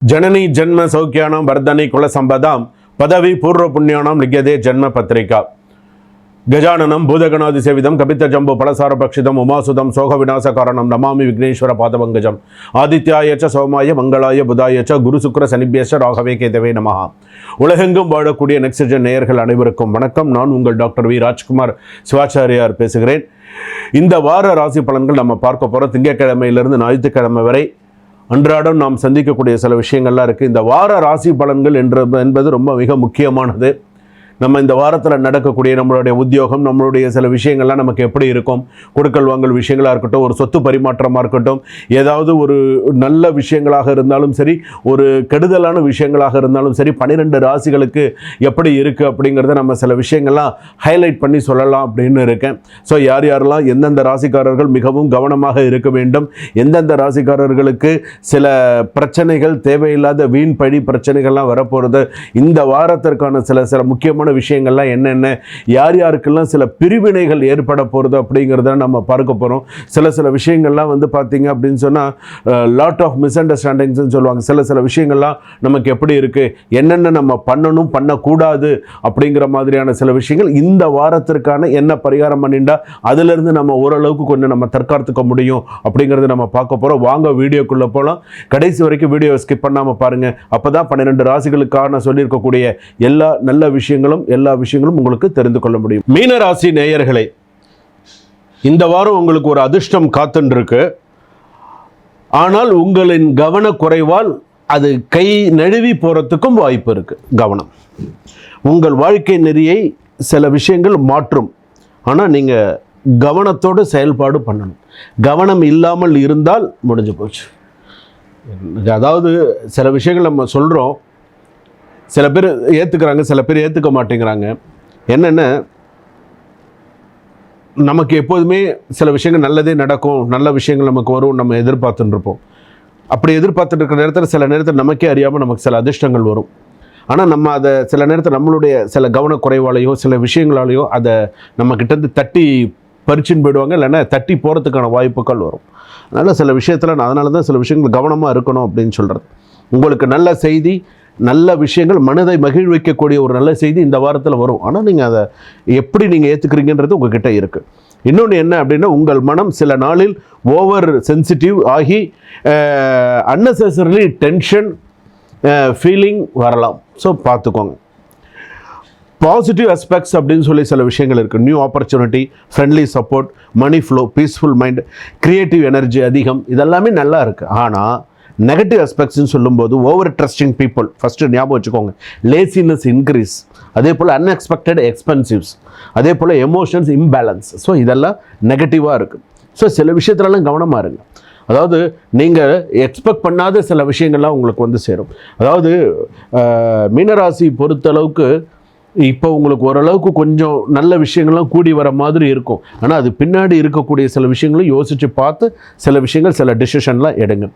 जननी जन्म सौख्यानां वर्धनी कुल संपदां पदवी पूर्व पुण्यानां लिख्यते जन्म पत्रिका गजाननं भूतगणादिसेवितं कपितजम्बो फलसारभक्षितम् उमासुतं शोकविनाशकारणं नमामि विघ्नेश्वर पादपङ्कजम् आदित्याय च सोमाय मंगलाय बुधाय च गुरु शुक्र शनिभ्यश्च राघवे केतवे நமஹ. உலகெங்கும் வாழக்கூடிய நெக்ஸ்ட்ஜென் நேயர்கள் அனைவருக்கும் வணக்கம். நான் உங்கள் டாக்டர் வி ராஜ்குமார் சிவாச்சாரியார் பேசுகிறேன். இந்த வார ராசி பலன்கள் நம்ம பார்க்க போகிறோம். திங்கட்கிழமையிலிருந்து ஞாயிற்றுக்கிழமை வரை அன்றாடம் நாம் சந்திக்கக்கூடிய சில விஷயங்கள்லாம் இருக்குது. இந்த வார ராசி பலன்கள் என்பது ரொம்ப மிக முக்கியமானது. நம்ம இந்த வாரத்தில் நடக்கக்கூடிய நம்மளுடைய உத்தியோகம், நம்மளுடைய சில விஷயங்கள்லாம் நமக்கு எப்படி இருக்கும், கொடுக்கல் வாங்கல் விஷயங்களாக இருக்கட்டும், ஒரு சொத்து பரிமாற்றமாக இருக்கட்டும், ஏதாவது ஒரு நல்ல விஷயங்களாக இருந்தாலும் சரி, ஒரு கெடுதலான விஷயங்களாக இருந்தாலும் சரி, 12 ராசிகளுக்கு எப்படி இருக்குது அப்படிங்கிறத நம்ம சில விஷயங்கள்லாம் ஹைலைட் பண்ணி சொல்லலாம் அப்படின்னு இருக்கேன். ஸோ யாரெல்லாம் எந்தெந்த ராசிக்காரர்கள் மிகவும் கவனமாக இருக்க வேண்டும், எந்தெந்த ராசிக்காரர்களுக்கு சில பிரச்சனைகள், தேவையில்லாத வீண் பழி பிரச்சனைகள்லாம் வரப்போகிறது, இந்த வாரத்திற்கான சில முக்கியமான விஷயங்கள்லாம் என்னென்ன, யார் யாருக்கெல்லாம் சில பிரிவினைகள் ஏற்பட போகிறது அப்படிங்கிறத நம்ம பார்க்க போகிறோம். சில விஷயங்கள்லாம் வந்து பார்த்தீங்க அப்படின்னு சொன்னால் லாட் ஆஃப் மிஸ் அண்டர்ஸ்டாண்டிங்ஸ்ன்னு சொல்லுவாங்க. சில விஷயங்கள்லாம் நமக்கு எப்படி இருக்குது, என்னென்ன நம்ம பண்ணணும் பண்ணக்கூடாது அப்படிங்கிற மாதிரியான சில விஷயங்கள் இந்த வாரத்திற்கான என்ன பரிகாரம் பண்ணிட்டா அதிலிருந்து நம்ம ஓரளவுக்கு கொஞ்சம் நம்ம தற்காத்துக்க முடியும் அப்படிங்கிறத நம்ம பார்க்க போகிறோம். வாங்க வீடியோக்குள்ளே போகலாம். கடைசி வரைக்கும் வீடியோ ஸ்கிப் பண்ணாமல் பாருங்கள். அப்போ தான் 12 ராசிகளுக்கான சொல்லியிருக்கக்கூடிய எல்லா விஷயங்களும் உங்களுக்கு தெரிந்து கொள்ள முடியும். மீன ராசி நேயர்களே, இந்த வாரம் உங்களுக்கு ஒரு அதிர்ஷ்டம் காத்துருக்கு. ஆனால் உங்களின் கவனக்குறைவால் அது கை நழுவி போறதுக்கும் வாய்ப்பு இருக்கு. கவனம், உங்கள் வாழ்க்கை நெறியை சில விஷயங்கள் மாற்றும். ஆனால் நீங்க கவனத்தோடு செயல்பாடு பண்ணணும். கவனம் இல்லாமல் இருந்தால் முடிஞ்சு போச்சு. அதாவது சில விஷயங்கள் நம்ம சொல்றோம், சில பேர் ஏற்றுக்கிறாங்க, சில பேர் ஏற்றுக்க மாட்டேங்கிறாங்க. என்னென்ன, நமக்கு எப்போதுமே சில விஷயங்கள் நல்லதே நடக்கும், நல்ல விஷயங்கள் நமக்கு வரும், நம்ம எதிர்பார்த்துட்டு இருப்போம். அப்படி எதிர்பார்த்துட்டு இருக்கிற நேரத்தில் சில நேரத்தில் நமக்கே அறியாமல் நமக்கு சில அதிர்ஷ்டங்கள் வரும். ஆனால் நம்ம அதை சில நேரத்தில் நம்மளுடைய சில கவனக்குறைவாலேயோ சில விஷயங்களாலேயோ அதை நம்மக்கிட்டேருந்து தட்டி பறிச்சுன்னு போயிடுவாங்க, இல்லைன்னா தட்டி போகிறதுக்கான வாய்ப்புகள் வரும். அதனால் சில விஷயத்தில் அதனால தான் சில விஷயங்கள் கவனமாக இருக்கணும் அப்படின்னு சொல்கிறது. உங்களுக்கு நல்ல செய்தி, நல்ல விஷயங்கள், மனதை மகிழ்விக்கக்கூடிய ஒரு நல்ல செய்தி இந்த வாரத்தில் வரும். ஆனால் நீங்கள் அதை எப்படி நீங்கள் ஏற்றுக்கிறீங்கன்றது உங்ககிட்ட இருக்குது. இன்னொன்று என்ன அப்படின்னா, உங்கள் மனம் சில நாளில் ஓவர் சென்சிட்டிவ் ஆகி அன்னெசரிலி டென்ஷன் ஃபீலிங் வரலாம். ஸோ பார்த்துக்கோங்க. பாசிட்டிவ் அஸ்பெக்ட்ஸ் அப்படின்னு சொல்லி சில விஷயங்கள் இருக்குது. New opportunity, friendly support, money flow, peaceful mind, creative energy அதிகம், இதெல்லாமே நல்லா இருக்குது. ஆனால் நெகட்டிவ் அஸ்பெக்ட்ஸ்ன்னு சொல்லும்போது ஓவர் ட்ரஸ்டிங் பீப்புள், ஃபஸ்ட்டு ஞாபகம் வச்சுக்கோங்க. லேசினஸ் இன்க்ரீஸ், அதே போல் அன்எக்ஸ்பெக்டட் எக்ஸ்பென்சிவ்ஸ், அதே போல் எமோஷன்ஸ் இம்பேலன்ஸ். ஸோ இதெல்லாம் நெகட்டிவாக இருக்குது. ஸோ சில விஷயத்துலலாம் கவனமாக இருங்க. அதாவது நீங்கள் எக்ஸ்பெக்ட் பண்ணாத சில விஷயங்கள்லாம் உங்களுக்கு வந்து சேரும். அதாவது மீனராசி பொறுத்தளவுக்கு இப்போ உங்களுக்கு ஓரளவுக்கு கொஞ்சம் நல்ல விஷயங்கள்லாம் கூடி வர மாதிரி இருக்கும். ஆனால் அது பின்னாடி இருக்கக்கூடிய சில விஷயங்களும் யோசித்து பார்த்து சில விஷயங்கள், சில டிசிஷன்லாம் எடுங்க.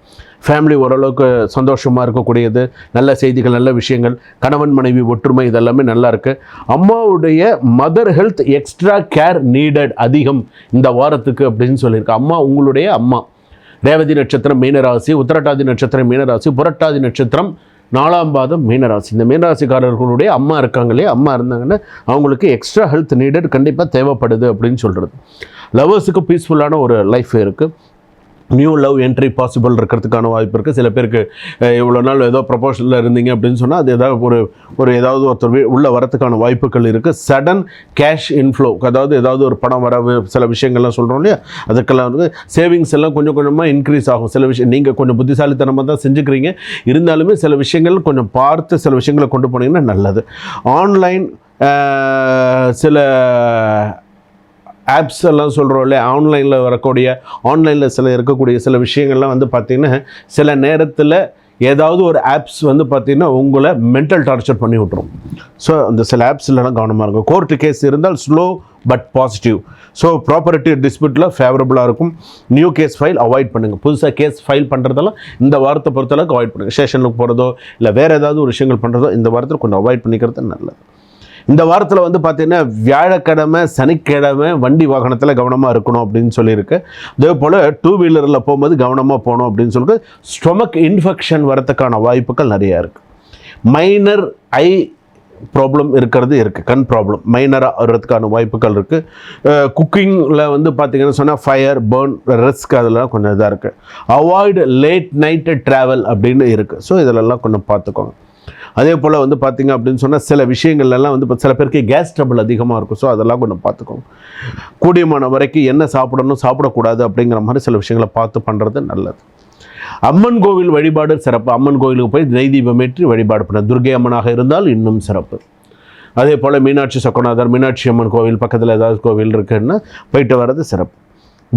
ஃபேமிலி ஓரளவுக்கு சந்தோஷமாக இருக்கக்கூடியது, நல்ல செய்திகள், நல்ல விஷயங்கள், கணவன் மனைவி ஒற்றுமை, இதெல்லாமே நல்லா இருக்குது. அம்மாவுடைய mother health extra care needed அதிகம் இந்த வாரத்துக்கு அப்படின்னு சொல்லியிருக்கு. அம்மா, உங்களுடைய அம்மா ரேவதி நட்சத்திரம் மீனராசி, உத்திரட்டாதி நட்சத்திரம் மீனராசி, புரட்டாதி நட்சத்திரம் 4ஆம் பாதம் மீனராசி. இந்த மீனராசிக்காரர்களுடைய அம்மா இருக்காங்களே, அம்மா இருந்தாங்கன்னா அவங்களுக்கு எக்ஸ்ட்ரா ஹெல்த் நீடட் கண்டிப்பாக தேவைப்படுது அப்படின்னு சொல்கிறது. லவ்வர்ஸுக்கு பீஸ்ஃபுல்லான ஒரு லைஃப் இருக்குது. நியூ லவ் என்ட்ரி பாசிபிள் இருக்கிறதுக்கான வாய்ப்பு இருக்குது. சில பேருக்கு இவ்வளோ நாள் ஏதோ ப்ரப்போசலில் இருந்தீங்க அப்படின்னு சொன்னால் அது ஏதாவது ஒருத்தர் உள்ள வரத்துக்கான வாய்ப்புகள் இருக்குது. சடன் கேஷ் இன்ஃப்ளோ, அதாவது ஏதாவது ஒரு பணம் வரவு, சில விஷயங்கள்லாம் சொல்கிறோம் இல்லையா, அதுக்கெல்லாம் வந்து சேவிங்ஸ் எல்லாம் கொஞ்சம் கொஞ்சமாக இன்க்ரீஸ் ஆகும். சில விஷயம் நீங்கள் கொஞ்சம் புத்திசாலித்தனமாக தான் செஞ்சுக்கிறீங்க, இருந்தாலுமே சில விஷயங்கள் கொஞ்சம் பார்த்து சில விஷயங்களை கொண்டு போனீங்கன்னா நல்லது. ஆன்லைன் சில ஆப்ஸ் எல்லாம் சொல்கிறோம் இல்லையா, ஆன்லைனில் சில இருக்கக்கூடிய சில விஷயங்கள்லாம் வந்து பார்த்திங்கன்னா சில நேரத்தில் ஏதாவது ஒரு ஆப்ஸ் வந்து பார்த்திங்கன்னா உங்களை மென்டல் டார்ச்சர் பண்ணி விட்ரும். ஸோ அந்த சில ஆப்ஸ்லாம் கவனமாக இருக்கும். கோர்ட்டு கேஸ் இருந்தால் slow but positive. So property டிஸ்பியூட்டில் ஃபேவரபுளாக இருக்கும். நியூ கேஸ் ஃபைல் அவாய்ட் பண்ணுங்கள். புதுசாக கேஸ் ஃபைல் பண்ணுறதெல்லாம் இந்த வாரத்தை பொறுத்தளவுக்கு அவாய்ட் பண்ணுங்கள். ஸ்டேஷனுக்கு போகிறதோ இல்லை வேறு ஏதாவது ஒரு விஷயங்கள் பண்ணுறதோ இந்த வாரத்தில் கொஞ்சம் அவாய்ட் பண்ணிக்கிறது நல்லது. இந்த வாரத்தில் வந்து பார்த்தீங்கன்னா வியாழக்கிழமை சனிக்கிழமை வண்டி வாகனத்தில் கவனமாக இருக்கணும் அப்படின்னு சொல்லியிருக்கு. அதே போல் 2 வீலரில் போகும்போது கவனமாக போகணும் அப்படின்னு சொல்லிட்டு ஸ்டொமக் இன்ஃபெக்ஷன் வரதுக்கான வாய்ப்புகள் நிறையா இருக்குது. மைனர் ஐ ப்ராப்ளம் இருக்குது, கண் ப்ராப்ளம் மைனராக வர்றதுக்கான வாய்ப்புகள் இருக்குது. குக்கிங்கில் வந்து பார்த்திங்கன்னா சொன்னால் ஃபயர் பர்ன் ரிஸ்க் அதெல்லாம் கொஞ்சம் இதாக இருக்குது. அவாய்டு லேட் நைட்டு ட்ராவல் அப்படின்னு இருக்குது. ஸோ இதிலெல்லாம் கொஞ்சம் பார்த்துக்கோங்க. அதே போல் வந்து பார்த்திங்க அப்படின்னு சொன்னால் சில விஷயங்கள்லாம் வந்து இப்போ சில பேருக்கு கேஸ் ட்ரபிள் அதிகமாக இருக்கும். ஸோ அதெல்லாம் கொஞ்சம் பார்த்துக்கோங்க. கூடியமான வரைக்கும் என்ன சாப்பிடணும் சாப்பிடக்கூடாது அப்படிங்கிற மாதிரி சில விஷயங்களை பார்த்து பண்ணுறது நல்லது. அம்மன் கோவில் வழிபாடு சிறப்பு. அம்மன் கோவிலுக்கு போய் நெய் தீபம் ஏற்றி வழிபாடு பண்ண, துர்கை அம்மனாக இருந்தால் இன்னும் சிறப்பு. அதே போல் மீனாட்சி சொக்கநாதர், மீனாட்சி அம்மன் கோவில் பக்கத்தில் ஏதாவது கோவில் இருக்குன்னா போயிட்டு வர்றது சிறப்பு.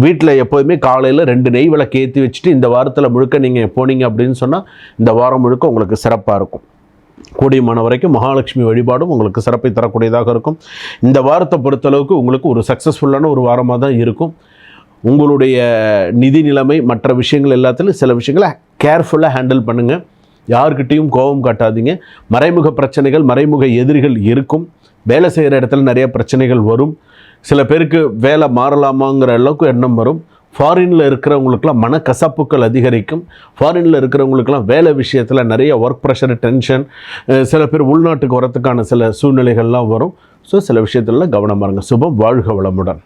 வீட்டில் எப்போதுமே காலையில் 2 நெய் விளக்கு ஏற்றி வச்சுட்டு இந்த வாரத்தில் முழுக்க நீங்கள் போனீங்க அப்படின்னு சொன்னால் இந்த வாரம் முழுக்க உங்களுக்கு சிறப்பாக இருக்கும். கூடியமான வரைக்கும் மகாலட்சுமி வழிபாடும் உங்களுக்கு சிறப்பை தரக்கூடியதாக இருக்கும். இந்த வாரத்தை பொறுத்தளவுக்கு உங்களுக்கு ஒரு சக்ஸஸ்ஃபுல்லான ஒரு வாரமாக தான் இருக்கும். உங்களுடைய நிதி நிலைமை மற்ற விஷயங்கள் எல்லாத்துலையும் சில விஷயங்களை கேர்ஃபுல்லாக ஹேண்டில் பண்ணுங்கள். யார்கிட்டையும் கோபம் காட்டாதீங்க. மறைமுக பிரச்சனைகள், மறைமுக எதிரிகள் இருக்கும். வேலை செய்கிற இடத்துல நிறைய பிரச்சனைகள் வரும். சில பேருக்கு வேலை மாறலாமாங்கிற அளவுக்கு எண்ணம் வரும். ஃபாரினில் இருக்கிறவங்களுக்கெல்லாம் மனக்கசப்புகள் அதிகரிக்கும். ஃபாரினில் இருக்கிறவங்களுக்கெல்லாம் வேலை விஷயத்தில் நிறைய ஒர்க் ப்ரெஷர், டென்ஷன், சில பேர் உள்நாட்டுக்கு வரத்துக்கான சில சூழ்நிலைகள்லாம் வரும். ஸோ சில விஷயத்துல கவனமாக இருங்க. சுபம். வாழ்க வளமுடன்.